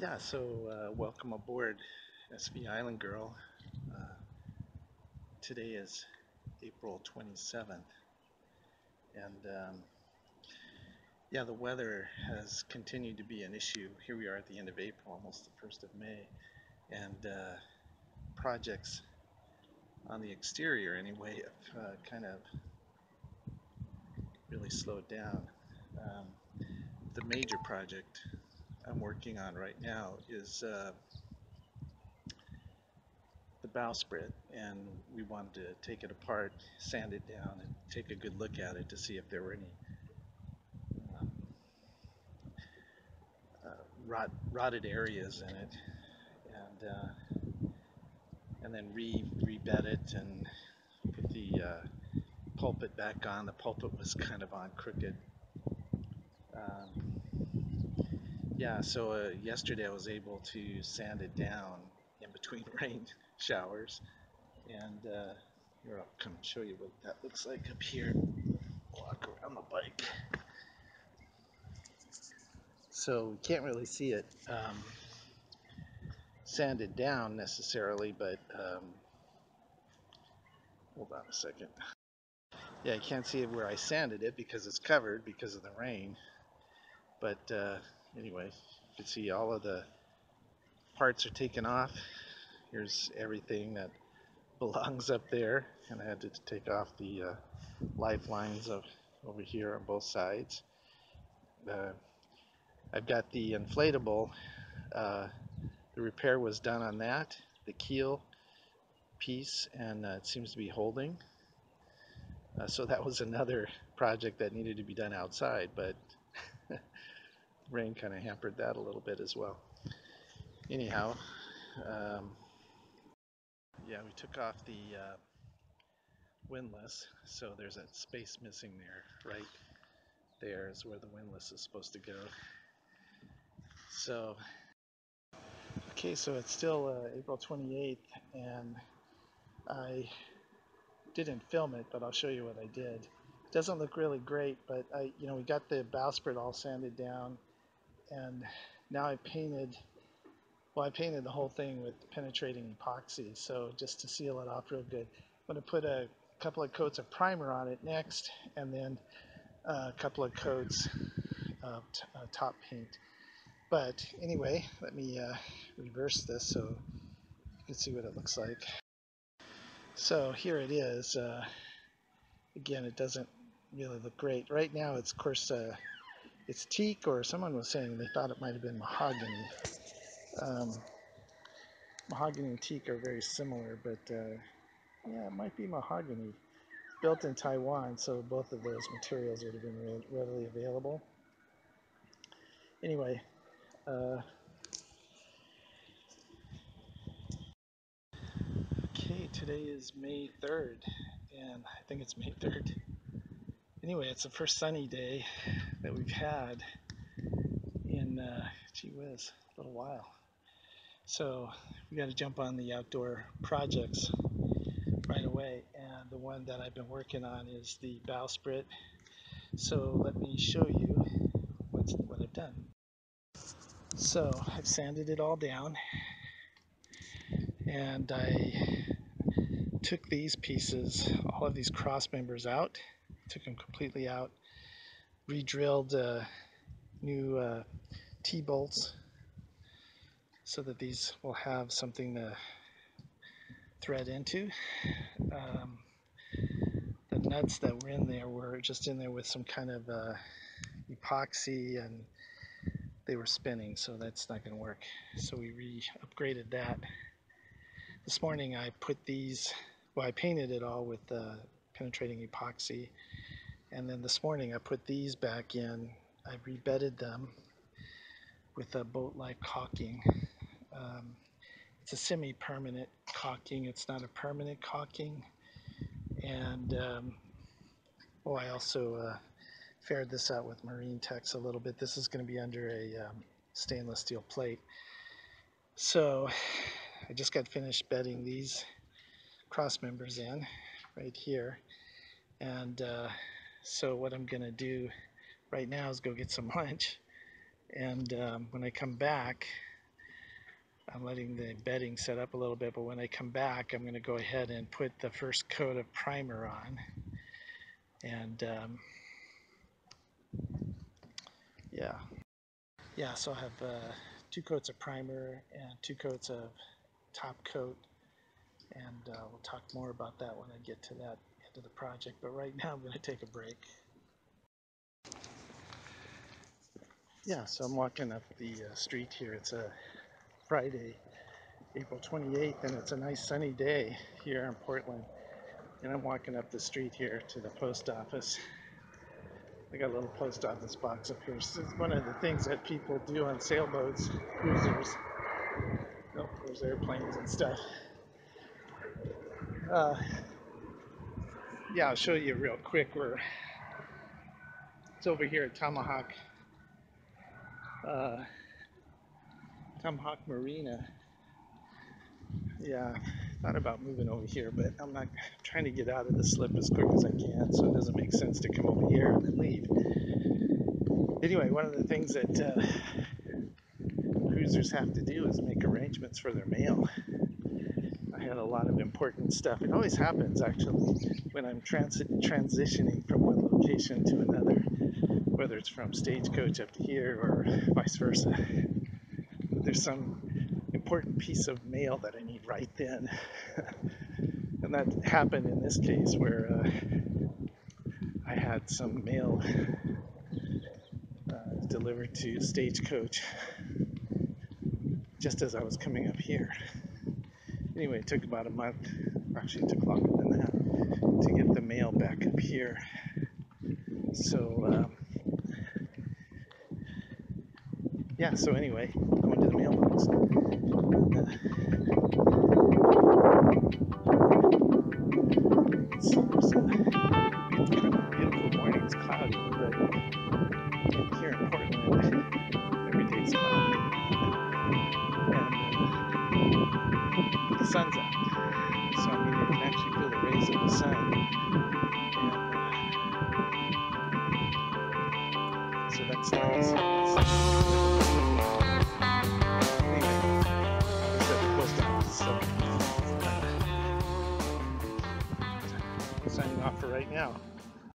Yeah, so welcome aboard SV Island Girl. Uh, Today is April 27th, and yeah, the weather has continued to be an issue. Here we are at the end of April, almost the 1st of May, and projects on the exterior anyway have kind of really slowed down. Um, the major project I'm working on right now is the bowsprit, and we wanted to take it apart, sand it down, and take a good look at it to see if there were any um, rotted areas in it, and then rebed it and put the pulpit back on. The pulpit was kind of on crooked. Yeah, so yesterday I was able to sand it down in between rain showers, and here I'll come show you what that looks like up here. Walk around the bike. So we can't really see it sanded down necessarily, but hold on a second. Yeah, I can't see it where I sanded it because it's covered because of the rain. But anyway, you can see all of the parts are taken off. Here's everything that belongs up there, and I had to take off the lifelines over here on both sides. I've got the inflatable. The repair was done on that, the keel piece, and it seems to be holding. So that was another project that needed to be done outside, but rain kind of hampered that a little bit as well. Anyhow, yeah, we took off the windlass, so there's a space missing there. Right there is where the windlass is supposed to go. So, okay, so it's still April 28th, and I didn't film it, but I'll show you what I did. It doesn't look really great, but we got the bowsprit all sanded down, and now I painted the whole thing with penetrating epoxy, so just to seal it off real good. I'm going to put a couple of coats of primer on it next, and then a couple of coats of top paint. But anyway, let me reverse this so you can see what it looks like. So here it is. Again, it doesn't really look great. Right now, it's, of course, it's teak, or someone was saying they thought it might have been mahogany. Mahogany and teak are very similar, but yeah, it might be mahogany. It's built in Taiwan, so both of those materials would have been readily available. Anyway, okay, today is May 3rd, and I think it's May 3rd. Anyway, it's the first sunny day that we've had in, gee whiz, a little while. So we got to jump on the outdoor projects right away, and the one that I've been working on is the bowsprit. So let me show you what I've done. So I've sanded it all down, and I took these pieces, all of these cross members out, took them completely out, re-drilled new T-bolts so that these will have something to thread into. The nuts that were in there were just in there with some kind of epoxy, and they were spinning, so that's not going to work. So we upgraded that. This morning I put these, well, I painted it all with penetrating epoxy, and then this morning I put these back in. I rebedded them with a boat-like caulking, it's a semi-permanent caulking. It's not a permanent caulking. And oh, I also fared this out with Marine Tex a little bit. This is going to be under a stainless steel plate. So I just got finished bedding these cross members in right here. And so what I'm going to do right now is go get some lunch. And when I come back, I'm letting the bedding set up a little bit, but when I come back, I'm going to go ahead and put the first coat of primer on. And yeah, so I'll have 2 coats of primer and 2 coats of top coat. And we'll talk more about that when I get to that end of the project. But right now I'm going to take a break. Yeah, so I'm walking up the street here. It's a Friday, April 28th, and it's a nice sunny day here in Portland. And I'm walking up the street here to the post office. I got a little post office box up here. So it's one of the things that people do on sailboats, cruisers. Oh, there's airplanes and stuff. Yeah, I'll show you real quick. It's over here at Tomahawk Marina. Yeah, thought about moving over here, but I'm trying to get out of the slip as quick as I can, so it doesn't make sense to come over here and then leave. Anyway, one of the things that cruisers have to do is make arrangements for their mail. I had a lot of important stuff. It always happens, actually, when I'm transitioning from one location to another, whether it's from Stagecoach up to here or vice versa. There's some important piece of mail that I need right then. And that happened in this case where I had some mail delivered to Stagecoach just as I was coming up here. Anyway, it took about a month, actually it took longer than that, to get the mail back up here. So yeah, so anyway, going to the mailbox. It's kind of a beautiful morning. It's cloudy, but here in Portland, every day's cloudy. And the sun's out, so I mean, you can actually feel the rays of the sun. And so that's nice. Anyway, I said the post office, so signing off for right now.